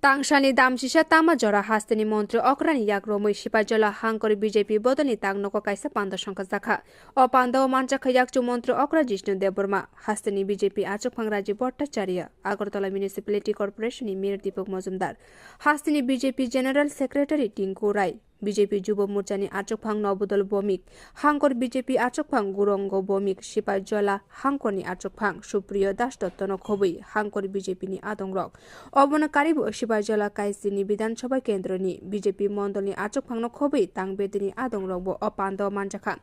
Tangshani damshisha tama jora hastini mantri okrani yakromoi sipajala hangkori BJP bodani tangnoko kaisa panda songka zakha o panda o mancha khayakchu mantri okra Jishnu Deburma hastini BJP achukphang Raji Bhattacharya Agartala Municipality Corporation ni Mayor Deepak Majumdar hastini BJP General Secretary Tinku Rai BJP Jubo Murchani achukphang Nobodol Bomik hangkor BJP achukphang Gurongo Bomik sipajala hangkoni achukphang Supriyo Das Dottono khobui hangkor BJP ni adongrok obona karibu Sipajala Kaisini Bidansabha Kendroni BJP Mondolni achukphangno khobui tangbedini adongrokbo opando manjakha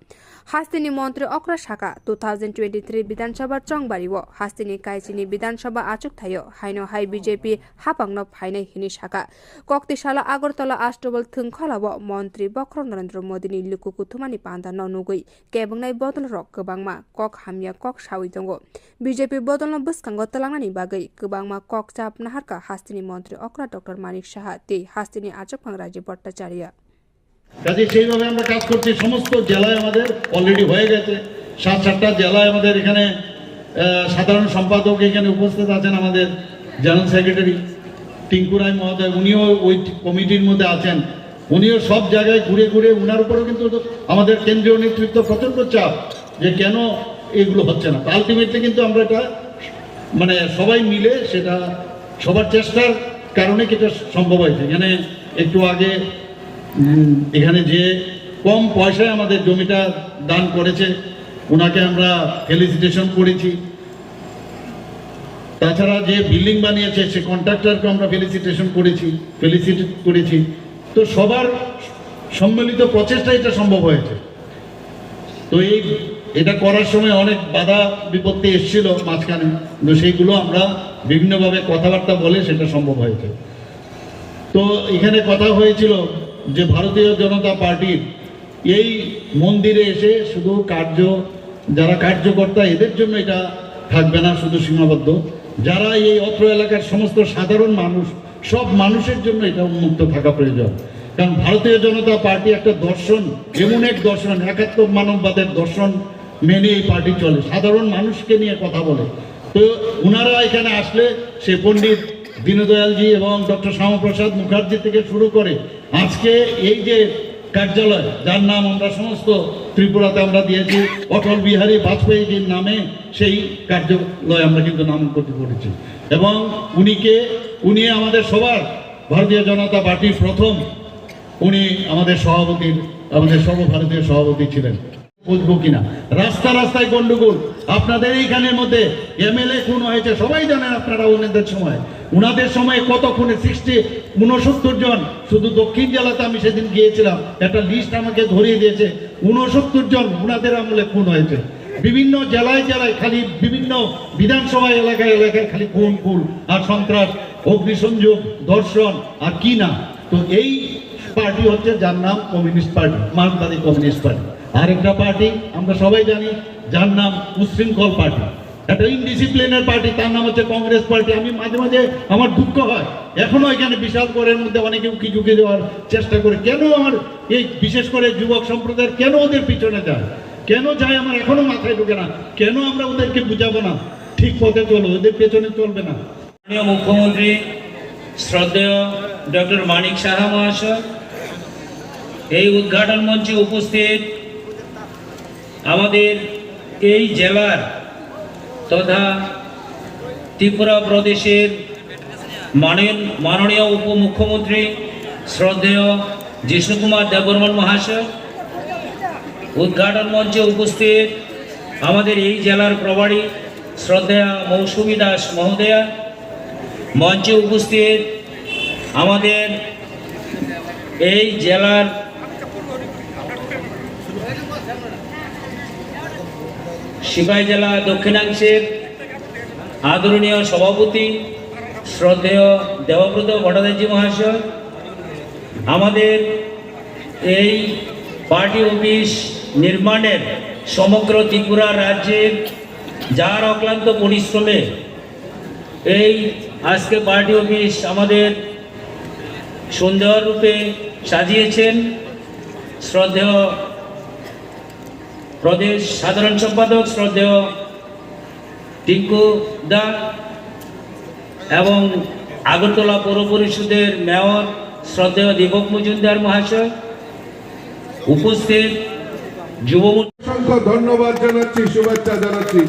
hastini mantri okra shaka 2023 Bidansabha Chongbariwo hastini Kaisini Bidansabha achuk thayo haino hai BJP hapangno phainai hini shaka koktishala Agartala Astobal thungkholabo মন্ত্রী বক্র নরেন্দ্র মোদিনি লুকুকু থুমানি পান্দা ননুগৈ কেবংনাই বদল rock गोबांमा कक हामिया कक सावि दङ BJP बदलनो बसखांगो तलांनानि बागै गोबांमा कक चाप नाहारका हास्तिनि मन्त्री अक्रा डक्टर मानिक साहा ते हास्तिनि आचकफां राजी भट्टाचार्य কাজে সেইভাবে আমরা কাজ করছি সমস্ত জেলায় আমাদের অলরেডি হয়ে গেছে ৭-৭টা জেলায় আমাদের এখানে সাধারণ সম্পাদক এখানে উপস্থিত আছেন আমাদের জেনারেল সেক্রেটারি টিঙ্কু রায় মহোদয় উনিও ওই কমিটির মধ্যে আছেন উনিও সব জায়গায় ঘুরে ঘুরে উনার উপরও কিন্তু আমাদের কেন্দ্রীয় নেতৃত্ব প্রচন্ড চাপ যে কেন এগুলো হচ্ছে না আলটিমেটলি কিন্তু আমরা এটা মানে সবাই মিলে সেটা সবার চেষ্টার কারণে এটা সম্ভব হয়েছে এখানে একটু আগে এখানে যে কম পয়সায় আমাদের জমিটা দান করেছে ওনাকে আমরা ফেলিসিটেশন করেছি তাছাড়া যে বিল্ডিং বানিয়েছে সে কন্ট্রাক্টরকে আমরা ফেলিসিটেট করেছি তো সবার সম্মিলিত প্রচেষ্টা এটা সম্ভব হয়েছে তো এটা করার সময় অনেক বাধা বিপত্তি এসেছিল মাঝখানে কিন্তু সেইগুলো আমরা বিভিন্নভাবে কথাবার্তা বলে সেটা সম্ভব হয়েছে তো এখানে কথা হয়েছিল যে ভারতীয় জনতা পার্টির এই মন্দিরে এসে শুধু যারা কার্যকর্তা এদের জন্য এটা থাকবে না শুধু সীমাবদ্ধ যারা এই অত্র এলাকার সমস্ত সাধারণ মানুষ সব মানুষের জন্য এটা উন্মুক্ত থাকা প্রয়োজন কারণ ভারতীয় জনতা পার্টি একটা দর্শন এমন এক দর্শন একাত্ম মানববাদের দর্শন মেনে এই পার্টি চলে সাধারণ মানুষকে নিয়ে কথা বলে তো ওনারা এখানে আসলে সে পণ্ডিত দীনদয়ালজি এবং ডক্টর শ্যামাপ্রসাদ মুখার্জি থেকে শুরু করে আজকে এই যে কার্যালয় যার নাম আমরা সমস্ত ত্রিপুরাতে আমরা দিয়েছি অটল বিহারী বাজপেয়ীজির নামে সেই কার্যালয় আমরা কিন্তু নামকরণ করেছি এবং উনি আমাদের সবার ভারতীয় জনতা পার্টির প্রথম উনি আমাদের সর্বভারতীয় সভাপতি ছিলেন বুঝবো কিনা রাস্তায় গন্ডগোল আপনাদের এইখানের মধ্যে এমএলএ খুন হয়েছে সবাই জানেন আপনারা উনাদের সময় কত খুনে 69 জন শুধু দক্ষিণ জেলাতে আমি সেদিন গিয়েছিলাম একটা লিস্ট আমাকে ধরিয়ে দিয়েছে 69 জন উনাদের আমলে খুন হয়েছে বিভিন্ন জেলায় খালি বিভিন্ন বিধানসভা এলাকায় খালি খুন আর সন্ত্রাস অগ্নিসংযোগ ধর্ষণ আর কি না তো এই পার্টি হচ্ছে যার নাম কমিউনিস্ট পার্টি মার্কসবাদী কমিউনিস্ট পার্টি আরেকটা পার্টি আমরা সবাই জানি যার নাম উচ্ছৃঙ্খল পার্টি একটা ইনডিসিপ্লিনের পার্টি তার নাম হচ্ছে কংগ্রেস পার্টি আমি মাঝে মাঝে আমার দুঃখ হয় এখনো এখানে বিশাল করের মধ্যে অনেকে উকি ঝুঁকে দেওয়ার চেষ্টা করে কেন আমার এই বিশেষ করে যুবক সম্প্রদায় কেন ওদের পিছনে যায় কেন যায় আমার এখনো মাথায় ঢুকে না কেন আমরা ওদেরকে বুঝাবো না ঠিক পথে চলো ওদের পেছনে চলবে না মুখ্যমন্ত্রী শ্রদ্ধেয় ডক্টর মানিক সাহা মহাশয় এই উদ্ঘাটন মঞ্চে উপস্থিত আমাদের এই জেলার তথা ত্রিপুরা প্রদেশের মাননীয় উপমুখ্যমন্ত্রী শ্রদ্ধেয় জিষ্ণু কুমার দেববর্মন মহাশয় উদ্ঘাটন মঞ্চে উপস্থিত আমাদের এই জেলার প্রভারী শ্রদ্ধেয়া মৌসুমী দাস মহোদয়া মঞ্চে উপস্থিত আমাদের এই জেলার সিপাহী জেলা দক্ষিণাংশের আদরণীয় সভাপতি শ্রদ্ধেয় দেবব্রত ভট্টাচার্য মহাশয় আমাদের এই পার্টি অফিস নির্মাণের সমগ্র ত্রিপুরা রাজ্যের যার অক্লান্ত পরিশ্রমে এই আজকে পার্টি অফিস আমাদের সুন্দর রূপে সাজিয়েছেন শ্রদ্ধেয় প্রদেশ সাধারণ সম্পাদক শ্রদ্ধেয় টিঙ্কু দা এবং আগরতলা পৌর পরিষদের মেয়র শ্রদ্ধেয় দীপক মজুমদার মহাশয়, উপস্থিত যুব অসংখ্য ধন্যবাদ জানাচ্ছি, শুভেচ্ছা জানাচ্ছি।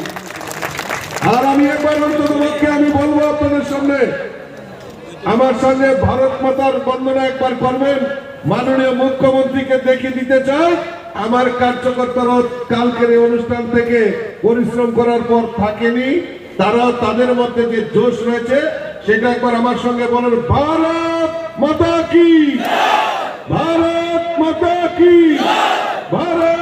আর আমি একবার অন্ততপক্ষে আমি বলবো আপনাদের সামনে, আমার সঙ্গে ভারত মাতার বন্দনা একবার করবেন। মাননীয় মুখ্যমন্ত্রীকে দেখিয়ে দিতে চাই আমার কার্যকর্তারা কালকের এই অনুষ্ঠান থেকে পরিশ্রম করার পর থাকেনি, তারাও তাদের মধ্যে যে জোশ রয়েছে সেটা একবার আমার সঙ্গে বলেন, ভারত মাতা কি, ভারত মাতা কি, ভারত।